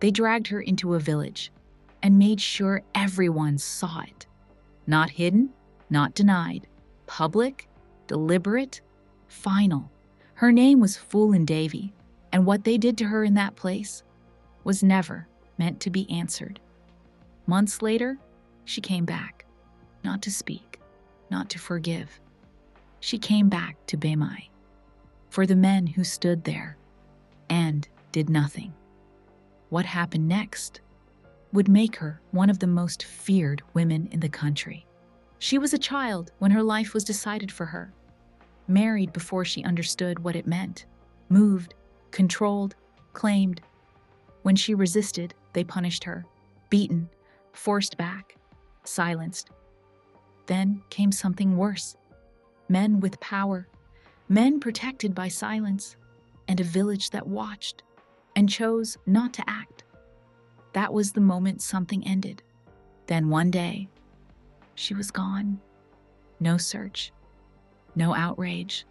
They dragged her into a village and made sure everyone saw it. Not hidden, not denied. Public, deliberate, final. Her name was Phoolan Devi, and what they did to her in that place was never meant to be answered. Months later, she came back, not to speak, not to forgive. She came back to Behmai for the men who stood there and did nothing. What happened next would make her one of the most feared women in the country. She was a child when her life was decided for her, married before she understood what it meant, moved, controlled, claimed. When she resisted, they punished her, beaten, forced back, silenced. Then came something worse. Men with power, men protected by silence, and a village that watched and chose not to act. That was the moment something ended. Then one day, she was gone. No search, no outrage.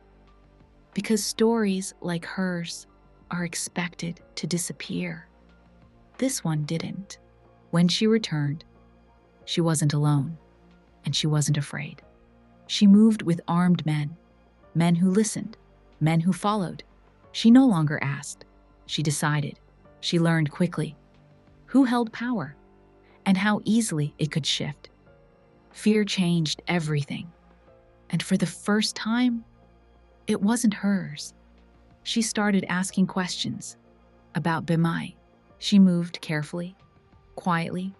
Because stories like hers are expected to disappear. This one didn't. When she returned, she wasn't alone, and she wasn't afraid. She moved with armed men, men who listened, men who followed. She no longer asked. She decided. She learned quickly who held power and how easily it could shift. Fear changed everything. And for the first time, it wasn't hers. She started asking questions about Behmai. She moved carefully, quietly.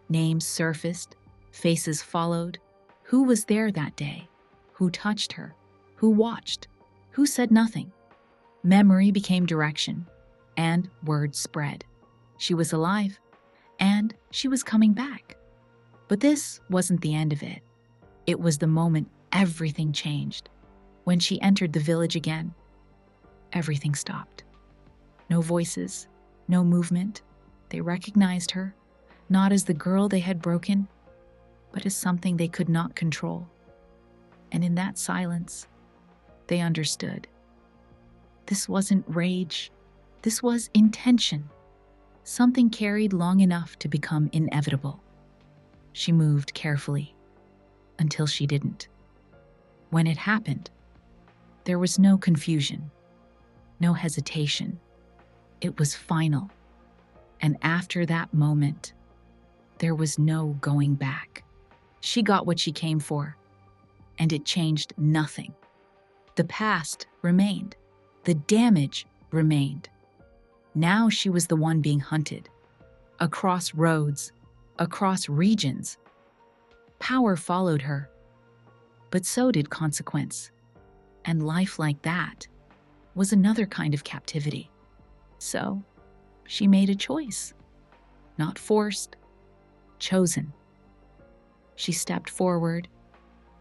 Names surfaced, faces followed. Who was there that day? Who touched her? Who watched? Who said nothing? Memory became direction, and word spread. She was alive, and she was coming back. But this wasn't the end of it. It was the moment everything changed. When she entered the village again, everything stopped. No voices, no movement. They recognized her, not as the girl they had broken, but as something they could not control. And in that silence, they understood. This wasn't rage. This was intention. Something carried long enough to become inevitable. She moved carefully until she didn't. When it happened, there was no confusion, no hesitation. It was final. And after that moment, there was no going back. She got what she came for, and it changed nothing. The past remained. The damage remained. Now she was the one being hunted. Across roads, across regions. Power followed her, but so did consequence. And life like that was another kind of captivity. So she made a choice. Not forced, chosen. She stepped forward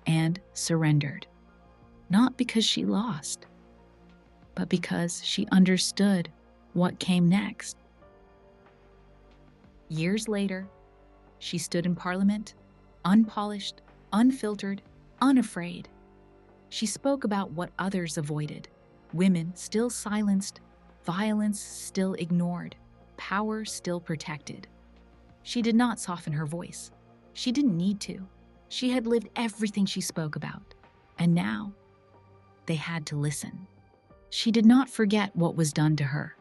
and surrendered. Not because she lost, but because she understood what came next. Years later, she stood in Parliament, unpolished, unfiltered, unafraid. She spoke about what others avoided. Women still silenced, violence still ignored, power still protected. She did not soften her voice. She didn't need to. She had lived everything she spoke about, and now they had to listen. She did not forget what was done to her.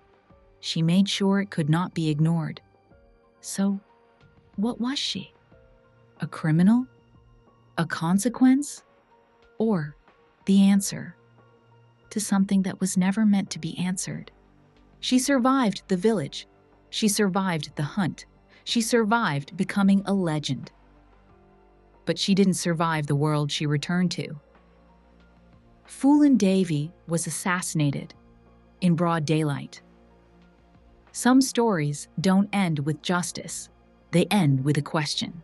She made sure it could not be ignored. So, what was she? A criminal? A consequence? Or the answer to something that was never meant to be answered? She survived the village. She survived the hunt. She survived becoming a legend. But she didn't survive the world she returned to. Phoolan Devi was assassinated in broad daylight. Some stories don't end with justice. They end with a question.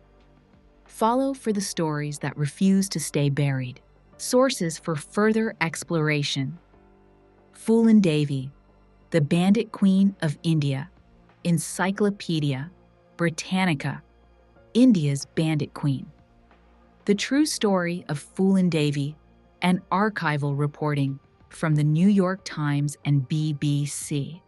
Follow for the stories that refuse to stay buried. Sources for further exploration. Phoolan Devi, the Bandit Queen of India. Encyclopedia Britannica, India's Bandit Queen. The true story of Phoolan Devi and archival reporting from the New York Times and BBC.